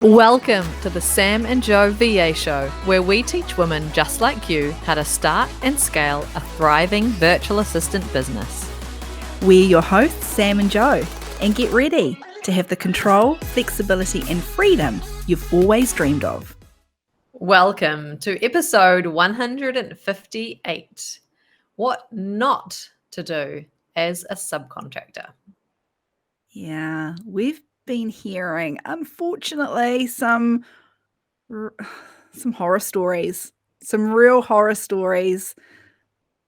Welcome to the Sam and Joe VA Show, where we teach women just like you how to start and scale a thriving virtual assistant business. We're your hosts, Sam and Joe, and get ready to have the control, flexibility, and freedom you've always dreamed of. Welcome to episode 158. What not to do as a subcontractor. Yeah, we've been hearing, unfortunately, some horror stories, some real horror stories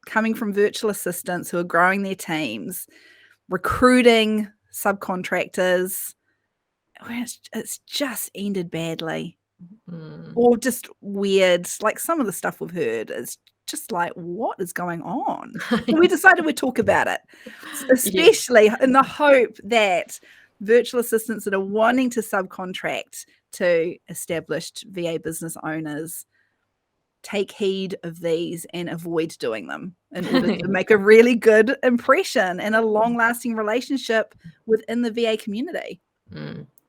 coming from virtual assistants who are growing their teams, recruiting subcontractors. It's just ended badly. Or just weird. Like some of the stuff we've heard is just like, what is going on? So we decided we'd talk about it, especially in the hope that virtual assistants that are wanting to subcontract to established VA business owners take heed of these and avoid doing them in order to make a really good impression and a long-lasting relationship within the VA community.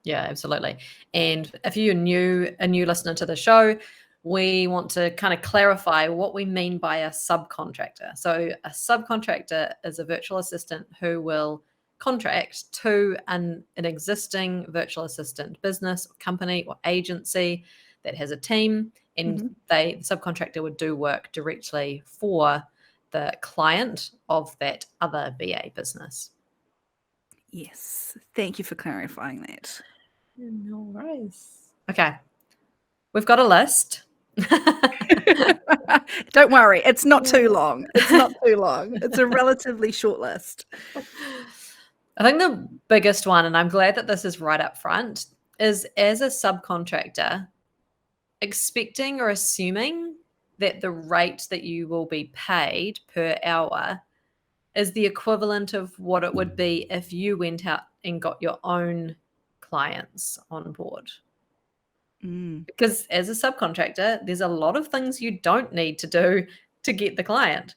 Yeah, absolutely. And if you're a new listener to the show, we want to kind of clarify what we mean by a subcontractor. So a subcontractor is a virtual assistant who will contract to an existing virtual assistant business or company or agency that has a team, and the subcontractor would do work directly for the client of that other VA business. Yes, thank you for clarifying that. No worries. Okay, we've got a list. Don't worry, it's not too long. It's a relatively short list. I think the biggest one, and I'm glad that this is right up front, is as a subcontractor, expecting or assuming that the rate that you will be paid per hour is the equivalent of what it would be if you went out and got your own clients on board. Because as a subcontractor, there's a lot of things you don't need to do to get the client.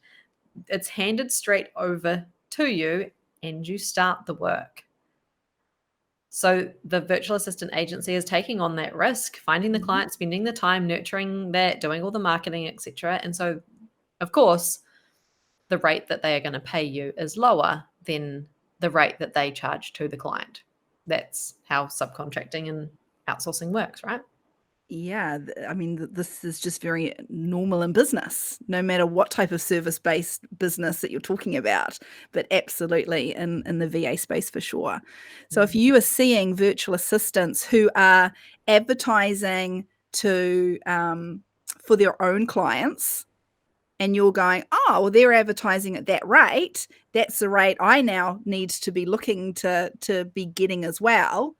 It's handed straight over to you and you start the work. So the virtual assistant agency is taking on that risk, finding the client, spending the time, nurturing that, doing all the marketing, etc. And so, of course, the rate that they are going to pay you is lower than the rate that they charge to the client. That's how subcontracting and outsourcing works, right? Yeah, I mean, this is just very normal in business, no matter what type of service-based business that you're talking about, but absolutely in the VA space for sure. So if you are seeing virtual assistants who are advertising to for their own clients, and you're going, oh, well, they're advertising at that rate, that's the rate I now need to be looking to be getting as well.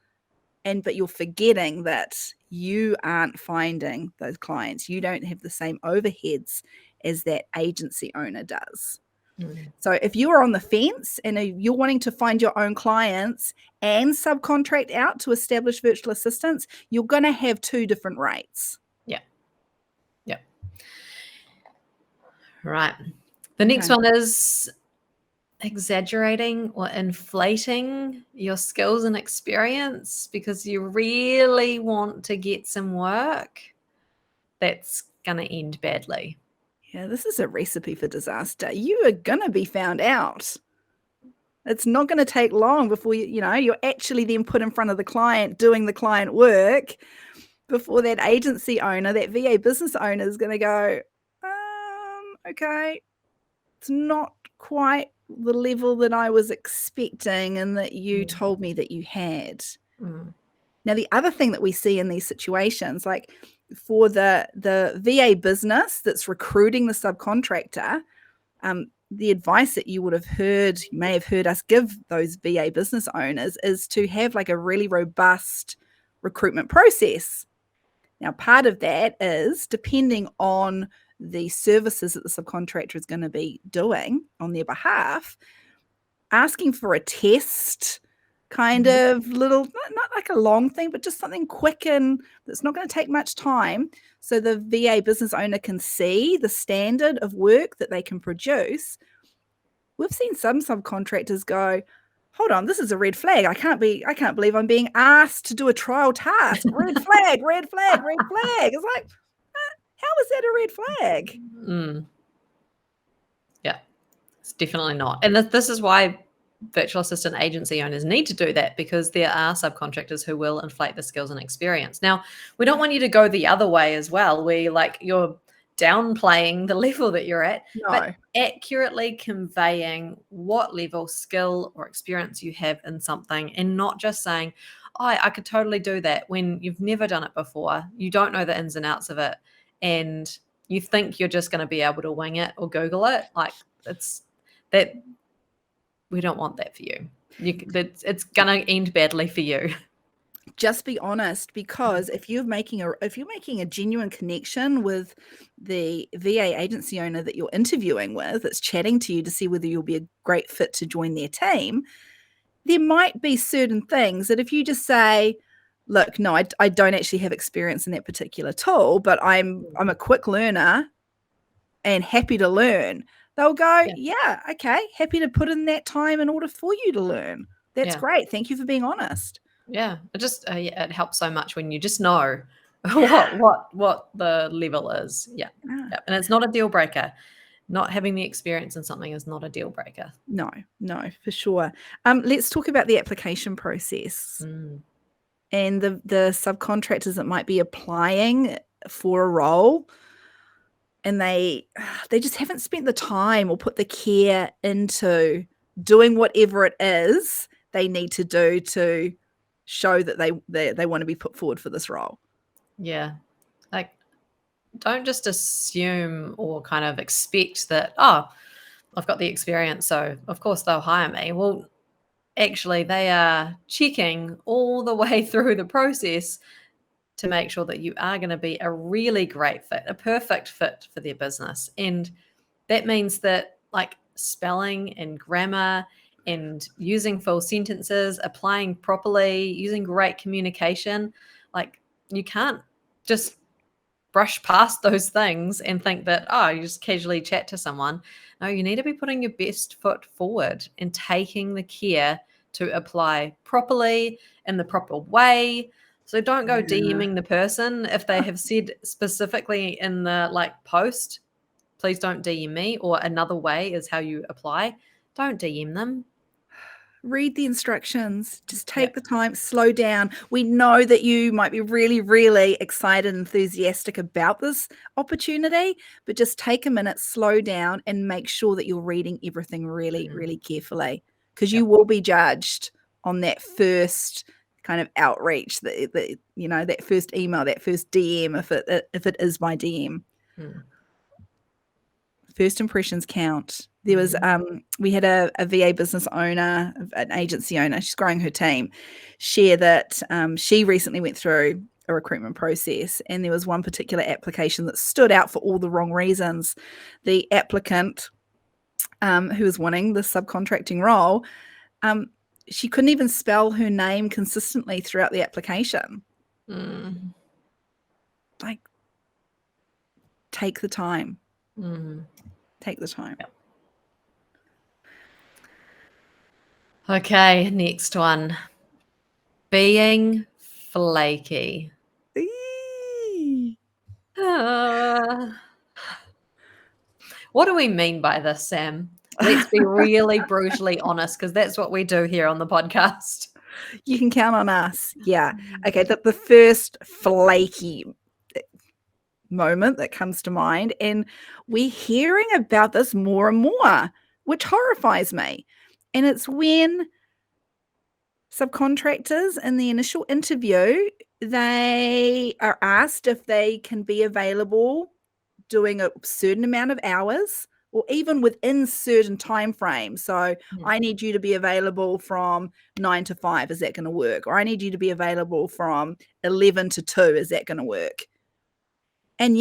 But you're forgetting that you aren't finding those clients. You don't have the same overheads as that agency owner does. So if you are on the fence and you're wanting to find your own clients and subcontract out to establish virtual assistants, you're going to have two different rates. Yeah. Right. The next one is exaggerating or inflating your skills and experience because you really want to get some work. That's going to end badly. Yeah, this is a recipe for disaster. You are going to be found out. It's not going to take long before you're actually then put in front of the client doing the client work before that agency owner, that VA business owner is going to go, okay, it's not quite the level that I was expecting and that you told me that you had. Now, the other thing that we see in these situations, like for the VA business that's recruiting the subcontractor, the advice that you may have heard us give those VA business owners is to have like a really robust recruitment process. Now, part of that is depending on the services that the subcontractor is going to be doing on their behalf, asking for a test kind of little, not like a long thing, but just something quick and that's not going to take much time so the VA business owner can see the standard of work that they can produce. We've seen some subcontractors go, hold on, this is a red flag. I can't believe I'm being asked to do a trial task. Red flag, red flag, red flag. It's like, how is that a red flag? Yeah, it's definitely not. And this is why virtual assistant agency owners need to do that, because there are subcontractors who will inflate the skills and experience. Now, we don't want you to go the other way as well, where you're downplaying the level that you're at, but accurately conveying what level, skill, or experience you have in something, and not just saying, oh, I could totally do that, when you've never done it before. You don't know the ins and outs of it, and you think you're just going to be able to wing it or Google it. Like, it's that we don't want that for you. It's going to end badly for you. Just be honest, because if you're making a genuine connection with the VA agency owner that you're interviewing with, that's chatting to you to see whether you'll be a great fit to join their team, there might be certain things that if you just say, look, no, I don't actually have experience in that particular tool, but I'm a quick learner and happy to learn, they'll go, yeah, okay, happy to put in that time in order for you to learn. That's great. Thank you for being honest. Yeah, it just it helps so much when you just know what the level is. Yeah. And it's not a deal breaker. Not having the experience in something is not a deal breaker. No, for sure. Let's talk about the application process and the subcontractors that might be applying for a role, and they just haven't spent the time or put the care into doing whatever it is they need to do to show that they want to be put forward for this role. Yeah. Like, don't just assume or kind of expect that, oh, I've got the experience, so of course they'll hire me. Well, actually, they are checking all the way through the process to make sure that you are going to be a really great fit, a perfect fit for their business. And that means that, like, spelling and grammar and using full sentences, applying properly, using great communication, like, you can't just brush past those things and think that, oh, you just casually chat to someone. No, you need to be putting your best foot forward and taking the care to apply properly in the proper way. So don't go DMing the person if they have said specifically in the post, please don't DM me, or another way is how you apply. Don't DM them. Read the instructions. Just take the time, slow down. We know that you might be really, really excited and enthusiastic about this opportunity, but just take a minute, slow down, and make sure that you're reading everything really, really carefully, because you will be judged on that first kind of outreach, that first email, that first DM, if it is by DM. First impressions count. There was we had a VA business owner, an agency owner, she's growing her team, share that she recently went through a recruitment process, and there was one particular application that stood out for all the wrong reasons. The applicant who was winning the subcontracting role, she couldn't even spell her name consistently throughout the application. Like, take the time. Take the time. Okay, next one. Being flaky. What do we mean by this, Sam? Let's be really brutally honest, because that's what we do here on the podcast. You can count on us. Yeah. Okay, the first flaky moment that comes to mind, and we're hearing about this more and more, which horrifies me. And it's when subcontractors in the initial interview, they are asked if they can be available doing a certain amount of hours, or even within certain time frames. So I need you to be available from 9 to 5. Is that going to work? Or I need you to be available from 11 to 2. Is that going to work? And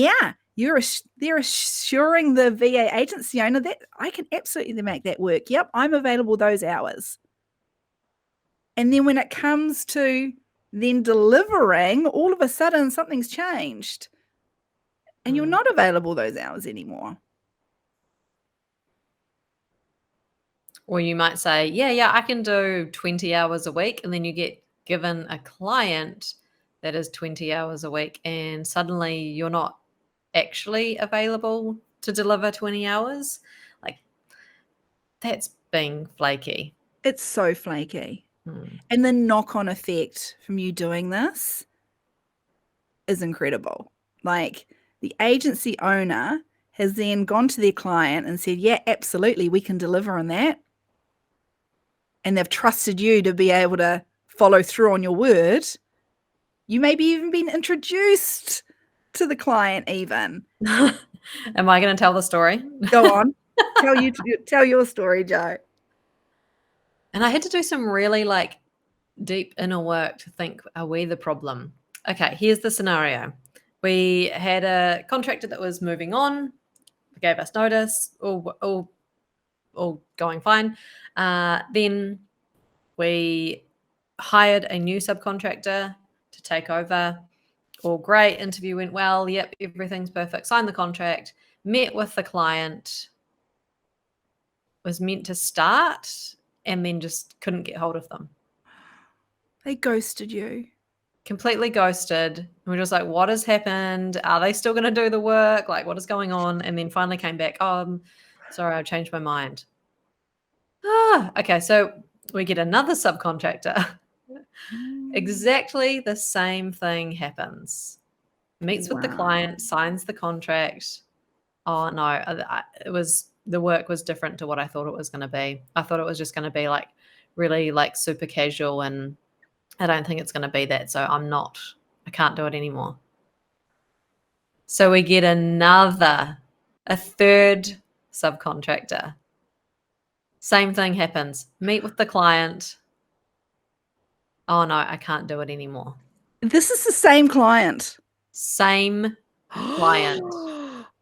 they're assuring the VA agency owner that I can absolutely make that work. Yep, I'm available those hours. And then when it comes to then delivering, all of a sudden something's changed, and you're not available those hours anymore. Or you might say, yeah, I can do 20 hours a week. And then you get given a client that is 20 hours a week, and suddenly you're not actually available to deliver 20 hours. Like, that's being flaky. It's so flaky. Hmm. And the knock-on effect from you doing this is incredible. Like, the agency owner has then gone to their client and said, yeah, absolutely, we can deliver on that. And they've trusted you to be able to follow through on your word. You maybe even been introduced to the client even. Am I going to tell the story? Go on. Tell your story, Jo. And I had to do some really like deep inner work to think, are we the problem? Okay, here's the scenario. We had a contractor that was moving on, gave us notice, all going fine. Then we hired a new subcontractor to take over. All great. Interview went well. Yep, everything's perfect. Signed the contract, met with the client, was meant to start, and then just couldn't get hold of them. They ghosted you. Completely ghosted. And we're just like, what has happened? Are they still going to do the work? Like, what is going on? And then finally came back, oh, I'm sorry, I changed my mind. Okay, so we get another subcontractor. Exactly the same thing happens. Meets with the client, signs the contract. Oh no, the work was different to what I thought it was going to be. I thought it was just going to be like really like super casual, and I don't think it's going to be that. So I can't do it anymore. So we get a third subcontractor. Same thing happens. Meet with the client. Oh no, I can't do it anymore. This is the same client. Same client.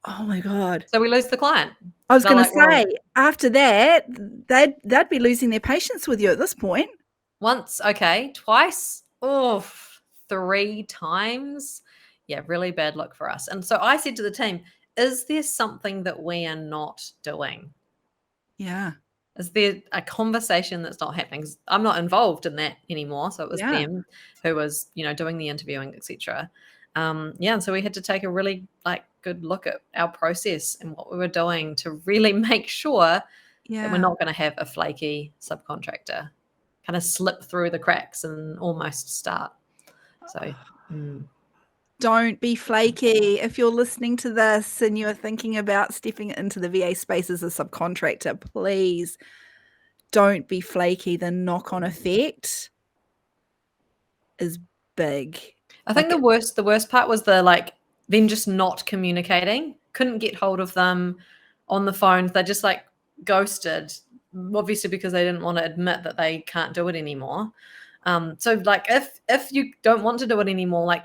Oh my God. So we lose the client. I was going to say, after that, they'd be losing their patience with you at this point. Once, okay, twice, 3 times. Yeah, really bad luck for us. And so I said to the team, is there something that we are not doing? Yeah. Is there a conversation that's not happening? I'm not involved in that anymore. So it was them who was, doing the interviewing, etc. And so we had to take a really good look at our process and what we were doing to really make sure that we're not going to have a flaky subcontractor kind of slip through the cracks and almost start. So don't be flaky. If you're listening to this and you're thinking about stepping into the VA space as a subcontractor, please don't be flaky. The knock-on effect is big. I think the worst part was them just not communicating. Couldn't get hold of them on the phone. They just ghosted, obviously because they didn't want to admit that they can't do it anymore. So if you don't want to do it anymore,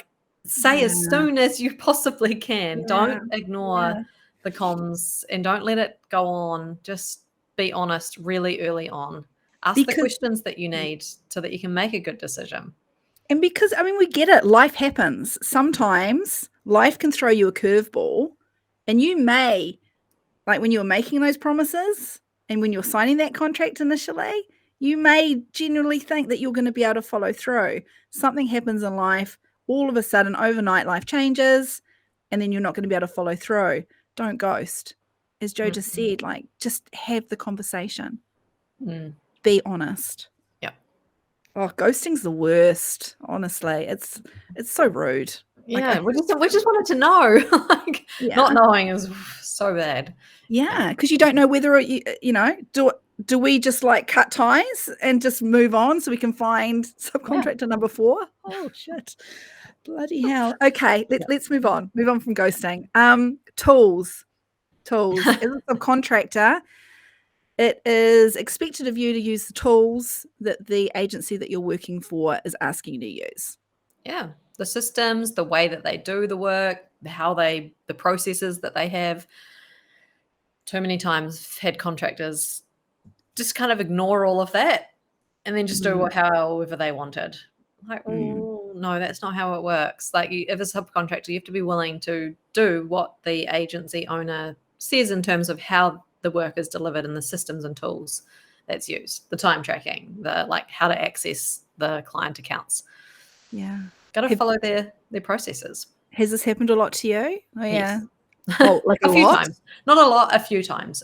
say as soon as you possibly can. Don't ignore the comms and don't let it go on. Just be honest really early on. Ask the questions that you need so that you can make a good decision. And because, we get it. Life happens. Sometimes life can throw you a curveball, and you may, when you were making those promises and when you're signing that contract initially, you may genuinely think that you're going to be able to follow through. Something happens in life. All of a sudden, overnight, life changes, and then you're not going to be able to follow through. Don't ghost. As Jo just said, just have the conversation. Be honest. Oh, ghosting's the worst, honestly. It's so rude. Yeah, we just wanted to know. Not knowing is so bad. Yeah, because you don't know whether do we just cut ties and just move on so we can find subcontractor number 4? Oh shit. Bloody hell. Okay, let's move on. Move on from ghosting. Tools. As a subcontractor, it is expected of you to use the tools that the agency that you're working for is asking you to use. Yeah. The systems, the way that they do the work, the processes that they have. Too many times I've had contractors just kind of ignore all of that and then just do however they wanted. Oh, no, that's not how it works. If a subcontractor, you have to be willing to do what the agency owner says in terms of how the work is delivered and the systems and tools that's used, the time tracking, the like how to access the client accounts. Yeah. Got to follow their processes. Has this happened a lot to you? Oh, yeah. Yes. Oh, like a few lot? times. Not a lot, a few times.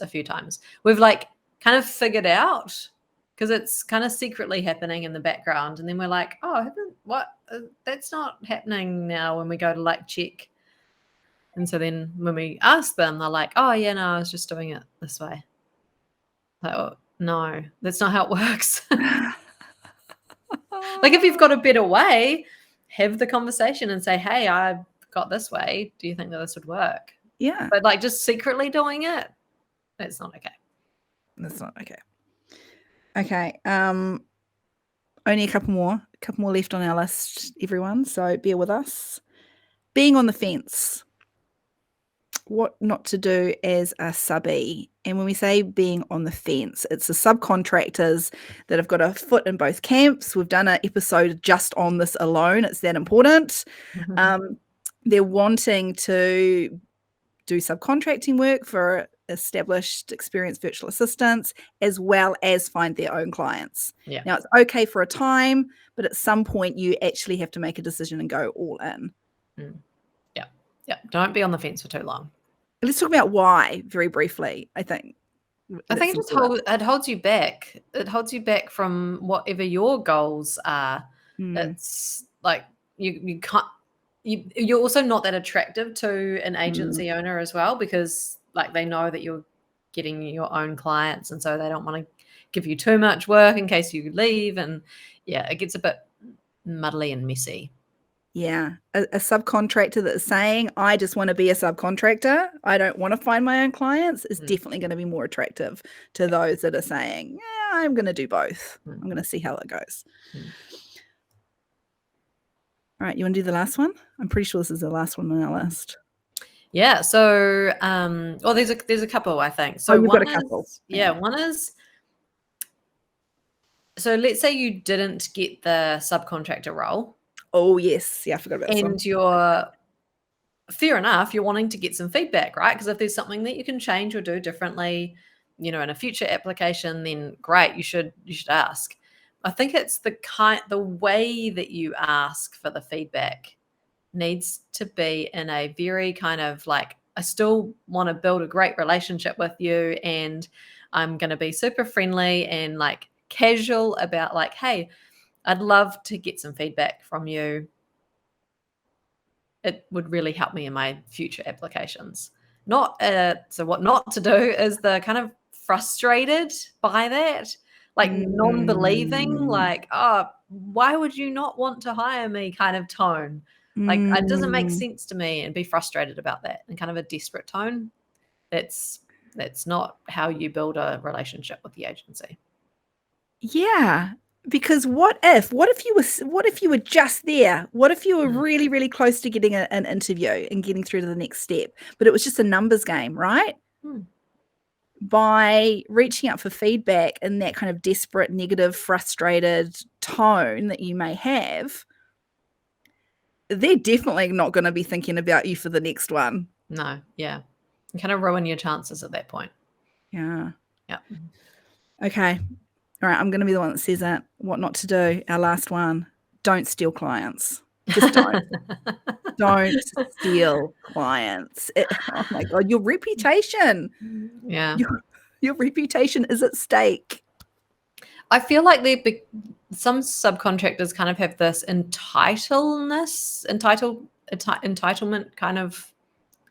We've like kind of figured out, because it's kind of secretly happening in the background. And then we're like, oh, that's not happening now when we go to like check. And so then when we ask them, they're like, oh, yeah, no, I was just doing it this way. Like, oh, no, that's not how it works. Like if you've got a better way, have the conversation and say, hey, I got this way. Do you think that this would work? Yeah. But like just secretly doing it, that's not okay. That's not okay. Okay. Only a couple more left on our list, everyone. So bear with us. Being on the fence. What not to do as a subby. And when we say being on the fence, it's the subcontractors that have got a foot in both camps. We've done an episode just on this alone. It's that important. They're wanting to do subcontracting work for established, experienced virtual assistants, as well as find their own clients. Yeah. Now, it's okay for a time, but at some point you actually have to make a decision and go all in. Yeah. Don't be on the fence for too long. Let's talk about why very briefly, I think. It holds you back. It holds you back from whatever your goals are. It's like you can't. You're also not that attractive to an agency owner as well, because like they know that you're getting your own clients, and so they don't want to give you too much work in case you leave. And yeah, it gets a bit muddly and messy. Yeah, a subcontractor that is saying, I just want to be a subcontractor, I don't want to find my own clients, is definitely going to be more attractive to those that are saying, yeah, I'm going to do both. I'm going to see how it goes. All right, you want to do the last one? I'm pretty sure this is the last one on our list. Yeah, so well, there's a couple, I think. So you've got a couple. One is, so let's say you didn't get the subcontractor role. Oh, yes. Yeah, I forgot about this one. And you're, fair enough, you're wanting to get some feedback, right? Because if there's something that you can change or do differently, in a future application, then great, you should ask. I think it's the way that you ask for the feedback needs to be in a very kind of like, I still want to build a great relationship with you, and I'm going to be super friendly and like casual about like, hey, I'd love to get some feedback from you. It would really help me in my future applications. So what not to do is the kind of frustrated by that, like non-believing, like, oh, why would you not want to hire me kind of tone. Like, it doesn't make sense to me, and be frustrated about that, and kind of a desperate tone. That's not how you build a relationship with the agency. Yeah, because what if you were just there? What if you were really, really close to getting an interview and getting through to the next step, but it was just a numbers game, right? By reaching out for feedback in that kind of desperate, negative, frustrated tone that you may have, they're definitely not going to be thinking about you for the next one. No, yeah. You kind of ruin your chances at that point. Yeah. Yeah. Okay. All right, I'm going to be the one that says that. What not to do. Our last one. Don't steal clients. Just don't. Don't steal clients. Oh my God, your reputation. Yeah. Your reputation is at stake. I feel like some subcontractors kind of have this entitlement kind of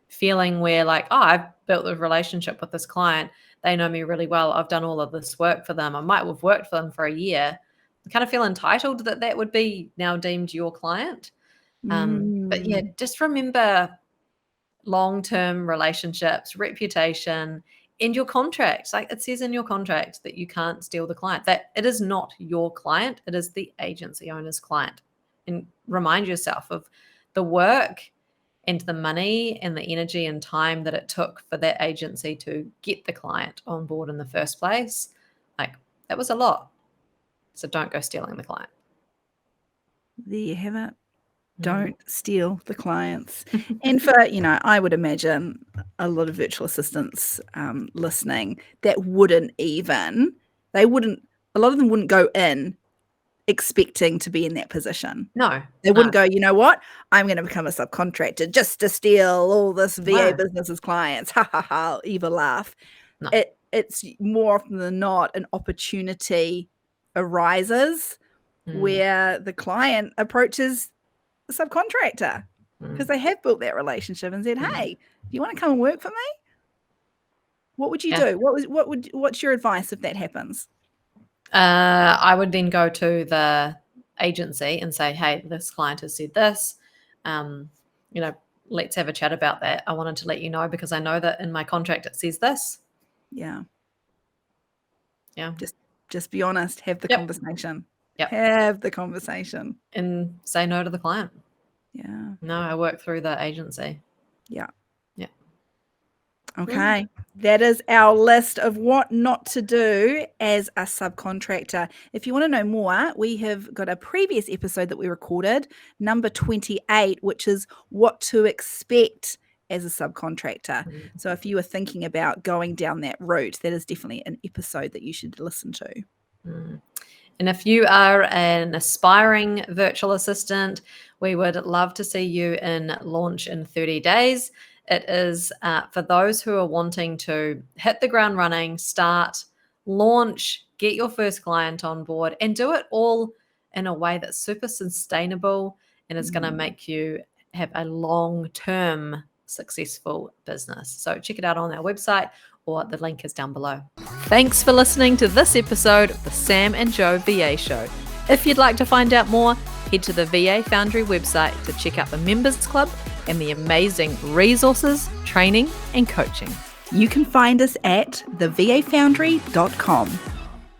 feeling where like, oh, I've built a relationship with this client. They know me really well. I've done all of this work for them. I might have worked for them for a year. I kind of feel entitled that would be now deemed your client. But yeah, just remember long-term relationships, reputation, and your contract. Like it says in your contract that you can't steal the client, that it is not your client. It is the agency owner's client. And remind yourself of the work and the money and the energy and time that it took for that agency to get the client on board in the first place. Like that was a lot. So don't go stealing the client. There you have it. Don't steal the clients. And for, I would imagine a lot of virtual assistants listening that wouldn't even A lot of them wouldn't go in expecting to be in that position. No. They wouldn't go, you know what? I'm going to become a subcontractor just to steal all this VA business's clients. Ha ha ha, evil laugh. No. It's more often than not an opportunity arises where the client approaches the subcontractor because they have built that relationship and said, hey, do you want to come and work for me? What would you do? What's your advice if that happens? I would then go to the agency and say, hey, this client has said this. Let's have a chat about that. I wanted to let you know because I know that in my contract it says this. Yeah. Yeah. Just be honest. Have the conversation. Yep. Have the conversation. And say no to the client. Yeah. No, I work through the agency. Yeah. Yeah. Okay. That is our list of what not to do as a subcontractor. If you want to know more, we have got a previous episode that we recorded, number 28, which is what to expect as a subcontractor. So if you are thinking about going down that route, that is definitely an episode that you should listen to. And if you are an aspiring virtual assistant, we would love to see you in Launch in 30 Days. It is for those who are wanting to hit the ground running, start, launch, get your first client on board, and do it all in a way that's super sustainable and is going to make you have a long-term successful business. So check it out on our website, or the link is down below. Thanks for listening to this episode of the Sam and Joe VA Show. If you'd like to find out more, head to the VA Foundry website to check out the Members Club and the amazing resources, training, and coaching. You can find us at thevafoundry.com.